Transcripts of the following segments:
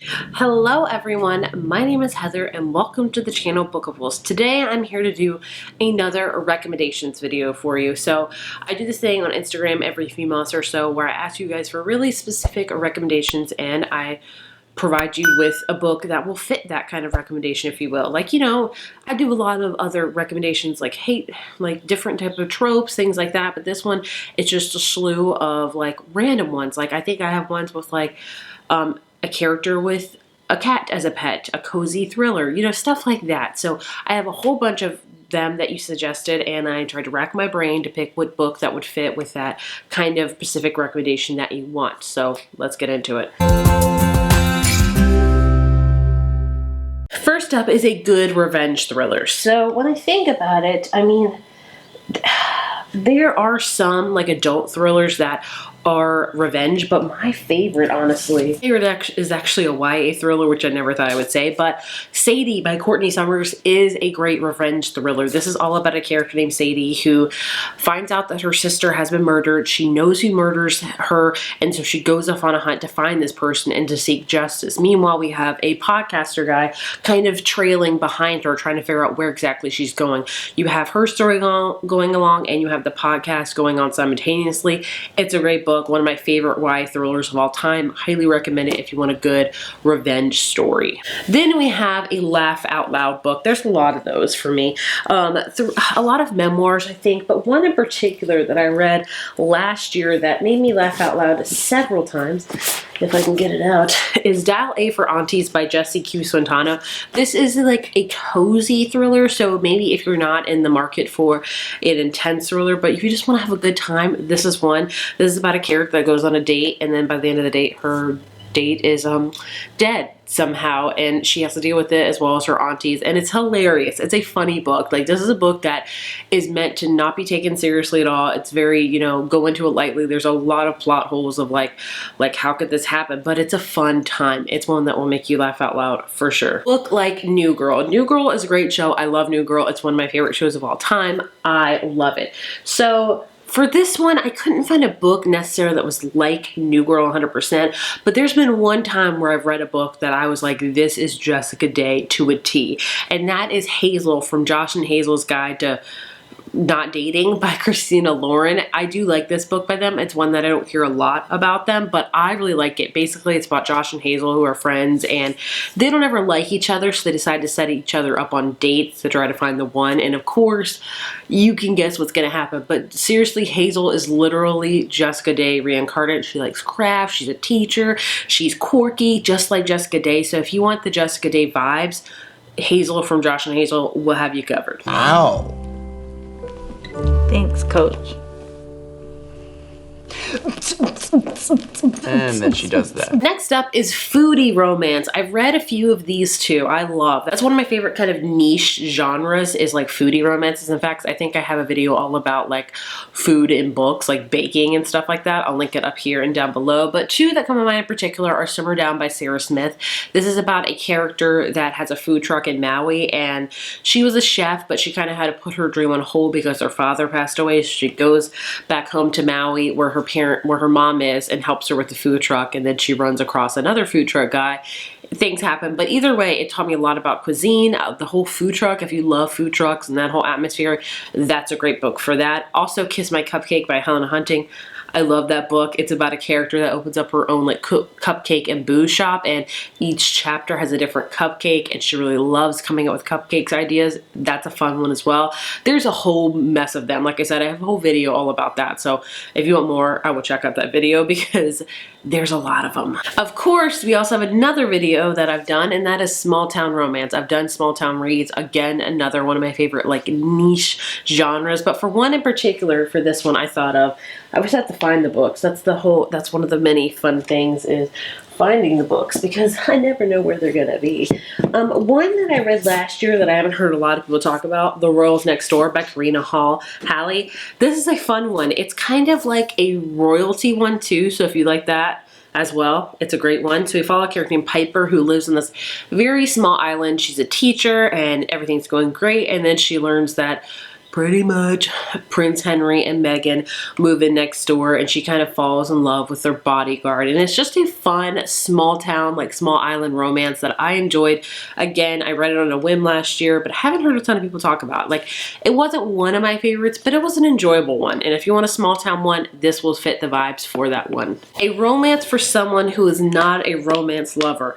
Hello everyone, my name is Heather and welcome to the channel Bookables. Today I'm here to do another recommendations video for you. So I do this thing on Instagram every few months or so where I ask you guys for really specific recommendations and I provide you with a book that will fit that kind of recommendation, if you will. Like, I do a lot of other recommendations like different type of tropes, things like that, but this one it's just a slew of like random ones. Like I think I have ones with like a character with a cat as a pet, a cozy thriller, stuff like that. So I have a whole bunch of them that you suggested and I tried to rack my brain to pick what book that would fit with that kind of specific recommendation that you want. So let's get into it. First up is a good revenge thriller. So when I think about it, I mean, there are some like adult thrillers that are revenge, but my favorite, honestly, is actually a YA thriller, which I never thought I would say, but Sadie by Courtney Summers is a great revenge thriller. This is all about a character named Sadie who finds out that her sister has been murdered. She knows who murders her, and so she goes off on a hunt to find this person and to seek justice. Meanwhile, we have a podcaster guy kind of trailing behind her, trying to figure out where exactly she's going. You have her story going along, and you have the podcast going on simultaneously. It's a great book. One of my favorite YA thrillers of all time. Highly recommend it if you want a good revenge story. Then we have a laugh out loud book. There's a lot of those for me. A lot of memoirs, I think, but one in particular that I read last year that made me laugh out loud several times, if I can get it out, is Dial A for Aunties by Jessie Q. Swintano. This is like a cozy thriller, so maybe if you're not in the market for an intense thriller, but if you just want to have a good time, this is one. This is about a character that goes on a date, and then by the end of the date, her date is dead somehow, and she has to deal with it as well as her aunties, and it's hilarious. It's a funny book. Like, this is a book that is meant to not be taken seriously at all. It's very, go into it lightly. There's a lot of plot holes of like how could this happen, but it's a fun time. It's one that will make you laugh out loud for sure. Book like New Girl. New Girl is a great show. I love New Girl. It's one of my favorite shows of all time. I love it. So for this one, I couldn't find a book necessarily that was like New Girl 100%, but there's been one time where I've read a book that I was like, this is Jessica Day to a T, and that is Hazel from Josh and Hazel's Guide to Not Dating by Christina Lauren. I do like this book by them. It's one that I don't hear a lot about them, but I really like it. Basically, it's about Josh and Hazel who are friends, and they don't ever like each other, so they decide to set each other up on dates to try to find the one, and of course, you can guess what's gonna happen, but seriously, Hazel is literally Jessica Day reincarnated. She likes craft, she's a teacher, she's quirky, just like Jessica Day, so if you want the Jessica Day vibes, Hazel from Josh and Hazel will have you covered. Ow. Thanks, Coach. And then she does that. Next up is Foodie romance. I've read a few of these too. I love. That's one of my favorite kind of niche genres is like foodie romances. In fact, I think I have a video all about like food in books, like baking and stuff like that. I'll link it up here and down below. But two that come to mind in particular are Simmer Down by Sarah Smith. This is about a character that has a food truck in Maui, and she was a chef, but she kind of had to put her dream on hold because her father passed away. So she goes back home to Maui where her mom is, and helps her with the food truck, and then she runs across another food truck guy. Things happen, but either way, it taught me a lot about cuisine, the whole food truck. If you love food trucks and that whole atmosphere, that's a great book for that. Also, Kiss My Cupcake by Helena Hunting. I love that book. It's about a character that opens up her own like cupcake and booze shop, and each chapter has a different cupcake, and she really loves coming up with cupcakes ideas. That's a fun one as well. There's a whole mess of them. Like I said, I have a whole video all about that, so if you want more, I will check out that video because there's a lot of them. Of course, we also have another video that I've done, and that is Small Town Romance. I've done Small Town Reads. Again, another one of my favorite like niche genres, but for one in particular, for this one I thought of, I wish I had to find the books. That's one of the many fun things is finding the books because I never know where they're gonna be. One that I read last year that I haven't heard a lot of people talk about, The Royals Next Door by Karina Halley. This is a fun one. It's kind of like a royalty one too, so if you like that as well, it's a great one. So we follow a character named Piper who lives on this very small island. She's a teacher and everything's going great, and then she learns that pretty much Prince Henry and Meghan move in next door, and she kind of falls in love with their bodyguard. And it's just a fun, small town, like small island romance that I enjoyed. Again, I read it on a whim last year, but I haven't heard a ton of people talk about. Like, it wasn't one of my favorites, but it was an enjoyable one. And if you want a small town one, this will fit the vibes for that one. A romance for someone who is not a romance lover.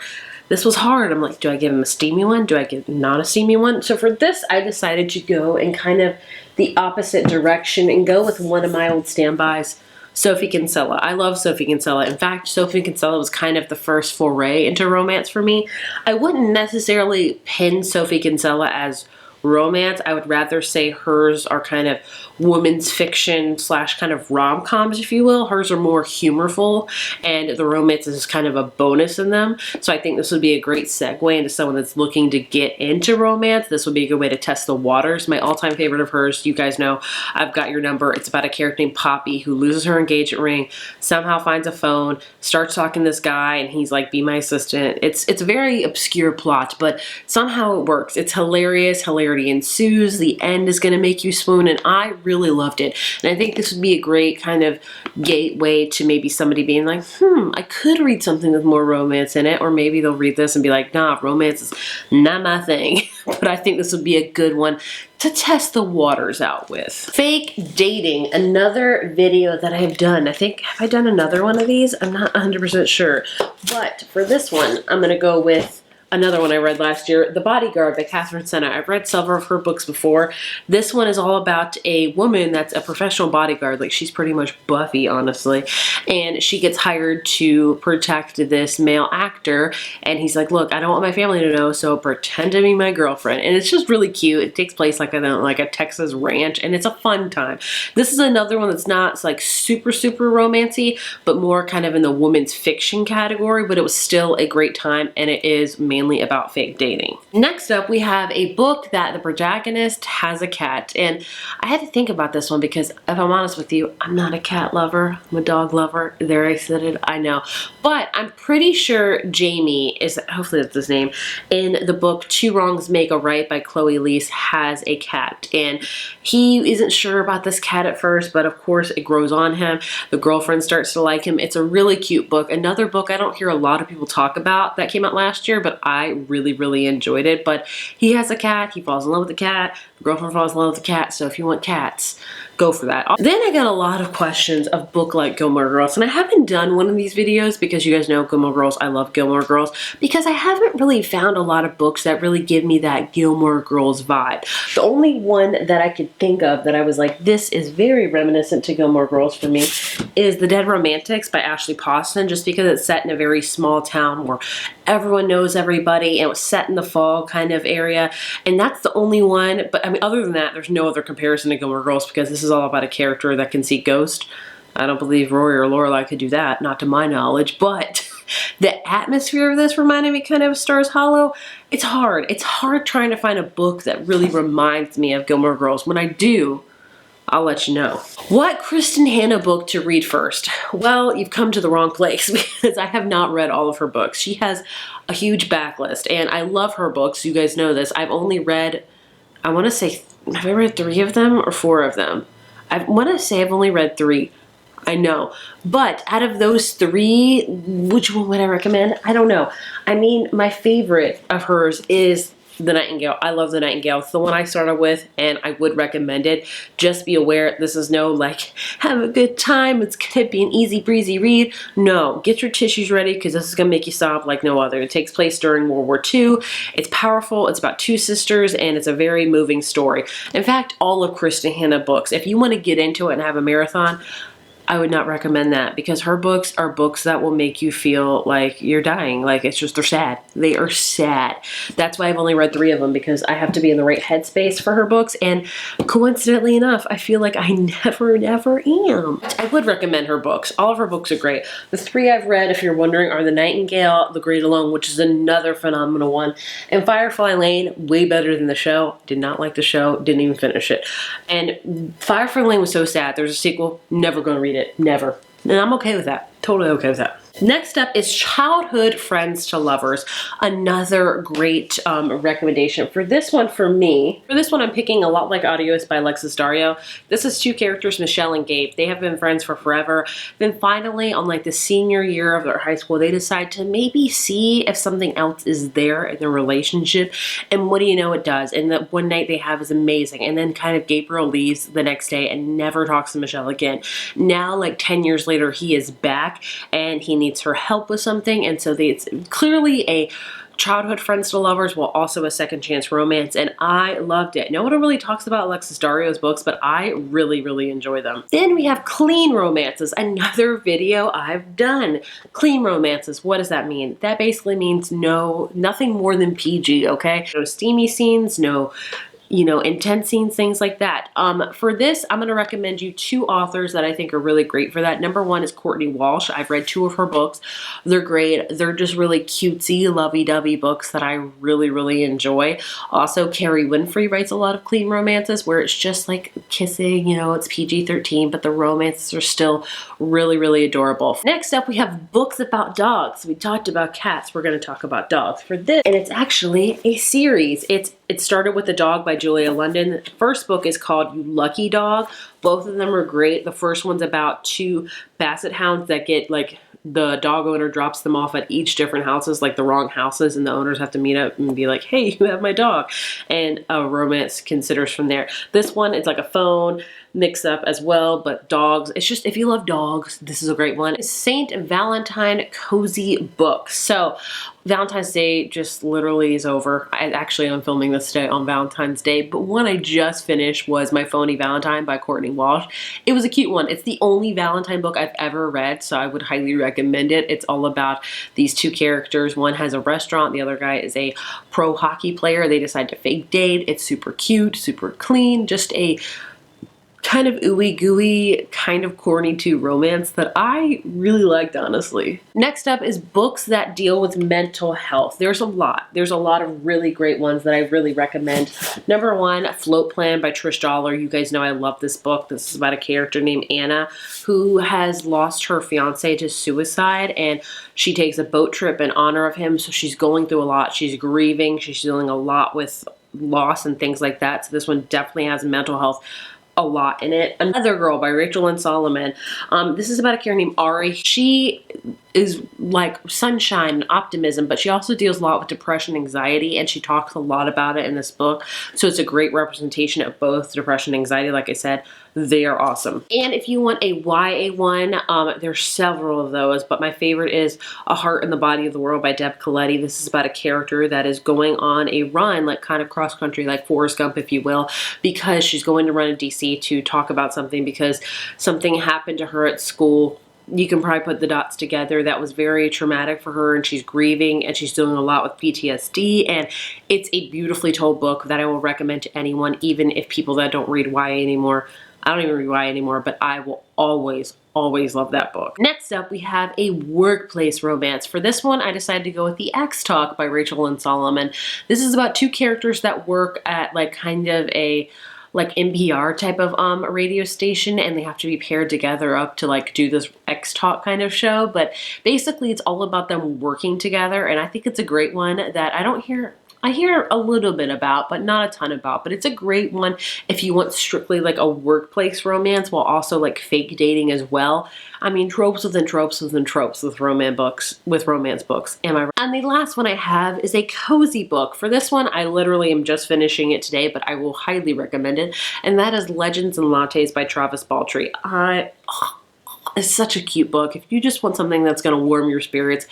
This was hard. I'm like, do I give him a steamy one? Do I give not a steamy one? So for this, I decided to go in kind of the opposite direction and go with one of my old standbys, Sophie Kinsella. I love Sophie Kinsella. In fact, Sophie Kinsella was kind of the first foray into romance for me. I wouldn't necessarily pin Sophie Kinsella as romance. I would rather say hers are kind of women's fiction slash kind of rom-coms, if you will. Hers are more humorful, and the romance is kind of a bonus in them. So I think this would be a great segue into someone that's looking to get into romance. This would be a good way to test the waters. My all-time favorite of hers, you guys know, I've Got Your Number. It's about a character named Poppy who loses her engagement ring, somehow finds a phone, starts talking to this guy, and he's like, be my assistant. It's a very obscure plot, but somehow it works. It's hilarious. Hilarity ensues. The end is going to make you swoon, and I really loved it. And I think this would be a great kind of gateway to maybe somebody being like, I could read something with more romance in it, or maybe they'll read this and be like, nah, romance is not my thing. But I think this would be a good one to test the waters out with. Fake dating, another video that I have done. I think, have I done another one of these? I'm not 100% sure. But for this one, I'm gonna go with another one I read last year, The Bodyguard by Kristin Hannah. I've read several of her books before. This one is all about a woman that's a professional bodyguard. Like, she's pretty much Buffy, honestly. And she gets hired to protect this male actor. And he's like, look, I don't want my family to know, so pretend to be my girlfriend. And it's just really cute. It takes place like a Texas ranch, and it's a fun time. This is another one that's not like super, super romancy, but more kind of in the woman's fiction category, but it was still a great time, and it is mainly about fake dating. Next up, we have a book that the protagonist has a cat, and I had to think about this one because if I'm honest with you, I'm not a cat lover. I'm a dog lover. There, I said it, I know. But I'm pretty sure Jamie is, hopefully that's his name, in the book Two Wrongs Make a Right by Chloe Leese has a cat, and he isn't sure about this cat at first, but of course it grows on him. The girlfriend starts to like him. It's a really cute book. Another book I don't hear a lot of people talk about that came out last year, but I really, really enjoyed it. But he has a cat, he falls in love with the cat, the girlfriend falls in love with the cat, so if you want cats, go for that. Then I got a lot of questions of book like Gilmore Girls, and I haven't done one of these videos because you guys know Gilmore Girls, I love Gilmore Girls, because I haven't really found a lot of books that really give me that Gilmore Girls vibe. The only one that I could think of that I was like, this is very reminiscent to Gilmore Girls for me, is The Dead Romantics by Ashley Poston, just because it's set in a very small town where everyone knows everybody, and it was set in the fall kind of area, and that's the only one. But I mean, other than that, there's no other comparison to Gilmore Girls because this is all about a character that can see ghosts. I don't believe Rory or Lorelai could do that, not to my knowledge, but the atmosphere of this reminded me kind of Stars Hollow. It's hard. It's hard trying to find a book that really reminds me of Gilmore Girls. When I do, I'll let you know. What Kristin Hannah book to read first? Well, you've come to the wrong place because I have not read all of her books. She has a huge backlist, and I love her books. You guys know this. I've only read, I want to say, have I read 3 of them or 4 of them? I want to say I've only read 3. I know. But out of those 3, which one would I recommend? I don't know. I mean, my favorite of hers is The Nightingale. I love The Nightingale. It's the one I started with, and I would recommend it. Just be aware, this is no like, have a good time, it's gonna be an easy breezy read. No, get your tissues ready because this is gonna make you sob like no other. It takes place during World War II. It's powerful, it's about 2 sisters, and it's a very moving story. In fact, all of Kristin Hannah books, if you want to get into it and have a marathon, I would not recommend that because her books are books that will make you feel like you're dying. Like, it's just, they're sad. They are sad. That's why I've only read 3 of them, because I have to be in the right headspace for her books. And coincidentally enough, I feel like I never am. I would recommend her books. All of her books are great. The 3 I've read, if you're wondering, are The Nightingale, The Great Alone, which is another phenomenal one, and Firefly Lane, way better than the show. Did not like the show, didn't even finish it. And Firefly Lane was so sad. There's a sequel, never gonna read it. Never. And I'm okay with that. Totally okay with that. Next up is Childhood Friends to Lovers. Another great recommendation. For this one, I'm picking A Lot Like Audios by Alexis Dario. This is two characters, Michelle and Gabe. They have been friends for forever. Then finally, on like the senior year of their high school, they decide to maybe see if something else is there in their relationship. And what do you know, it does. And the one night they have is amazing. And then kind of Gabriel leaves the next day and never talks to Michelle again. Now, like 10 years later, he is back and he needs her help with something, and so it's clearly a childhood friends to lovers while also a second chance romance, and I loved it. No one really talks about Alexis Dario's books, but I really enjoy them. Then we have clean romances, another video I've done. Clean romances, what does that mean? That basically means nothing more than PG, okay? No steamy scenes, no intense scenes, things like that. For this, I'm going to recommend you two authors that I think are really great for that. Number one is Courtney Walsh. I've read two of her books. They're great. They're just really cutesy, lovey-dovey books that I really enjoy. Also, Carrie Winfrey writes a lot of clean romances where it's just like kissing, it's PG-13, but the romances are still really adorable. Next up, we have books about dogs. We talked about cats. We're going to talk about dogs for this, and it's actually a series. It started with a dog by Julia London. The first book is called You Lucky Dog. Both of them are great. The first one's about two basset hounds that get the dog owner drops them off at each different houses, like the wrong houses, and the owners have to meet up and be like, hey, you have my dog. And a romance considers from there. This one, it's like a phone mix up as well, but dogs. It's just, if you love dogs, this is a great one. Saint Valentine Cozy Book. So Valentine's Day just literally is over. I'm filming this today on Valentine's Day, but one I just finished was My Phony Valentine by Courtney Walsh. It was a cute one. It's the only Valentine book I've ever read, so I would highly recommend it. It's all about these two characters. One has a restaurant, the other guy is a pro hockey player. They decide to fake date. It's super cute, super clean, just a kind of ooey gooey, kind of corny too romance that I really liked, honestly. Next up is books that deal with mental health. There's a lot of really great ones that I really recommend. Number one, Float Plan by Trish Dollar. You guys know I love this book. This is about a character named Anna who has lost her fiance to suicide, and she takes a boat trip in honor of him. So she's going through a lot. She's grieving. She's dealing a lot with loss and things like that. So this one definitely has mental health a lot in it. Another Girl by Rachel and Solomon. This is about a character named Ari. She is like sunshine and optimism, but she also deals a lot with depression, anxiety, and she talks a lot about it in this book. So it's a great representation of both depression and anxiety. Like I said, they are awesome. And if you want a YA one, there's several of those, but my favorite is A Heart in the Body of the World by Deb Coletti. This is about a character that is going on a run, like kind of cross country, like Forrest Gump, if you will, because she's going to run in DC to talk about something because something happened to her at school. You can probably put the dots together. That was very traumatic for her, and she's grieving, and she's doing a lot with PTSD, and it's a beautifully told book that I will recommend to anyone, even if people that don't read YA anymore. I don't even read YA anymore, but I will always love that book. Next up, we have a workplace romance. For this one, I decided to go with The X Talk by Rachel and Solomon. This is about two characters that work at like kind of a NPR type of radio station, and they have to be paired together up to like do this X Talk kind of show. But basically it's all about them working together, and I think it's a great one that I hear a little bit about, but not a ton about, but it's a great one if you want strictly like a workplace romance while also like fake dating as well. I mean, tropes within tropes within tropes with romance books. Am I right? And the last one I have is a cozy book. For this one, I literally am just finishing it today, but I will highly recommend it. And that is Legends and Lattes by Travis Baltrey. It's such a cute book. If you just want something that's going to warm your spirits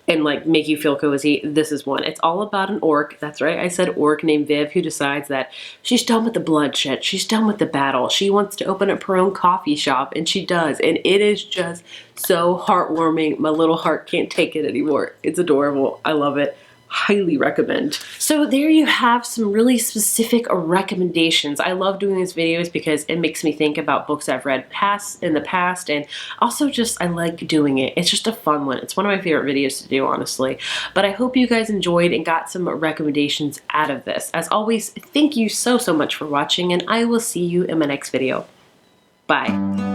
and like make you feel cozy, this is one. It's all about an orc, that's right, I said orc, named Viv, who decides that she's done with the bloodshed, she's done with the battle, she wants to open up her own coffee shop, and she does, and it is just so heartwarming. My little heart can't take it anymore. It's adorable. I love it. Highly recommend. So there you have some really specific recommendations. I love doing these videos because it makes me think about books I've read in the past, and also just I like doing it. It's just a fun one. It's one of my favorite videos to do, honestly. But I hope you guys enjoyed and got some recommendations out of this. As always, thank you so much for watching, and I will see you in my next video. Bye.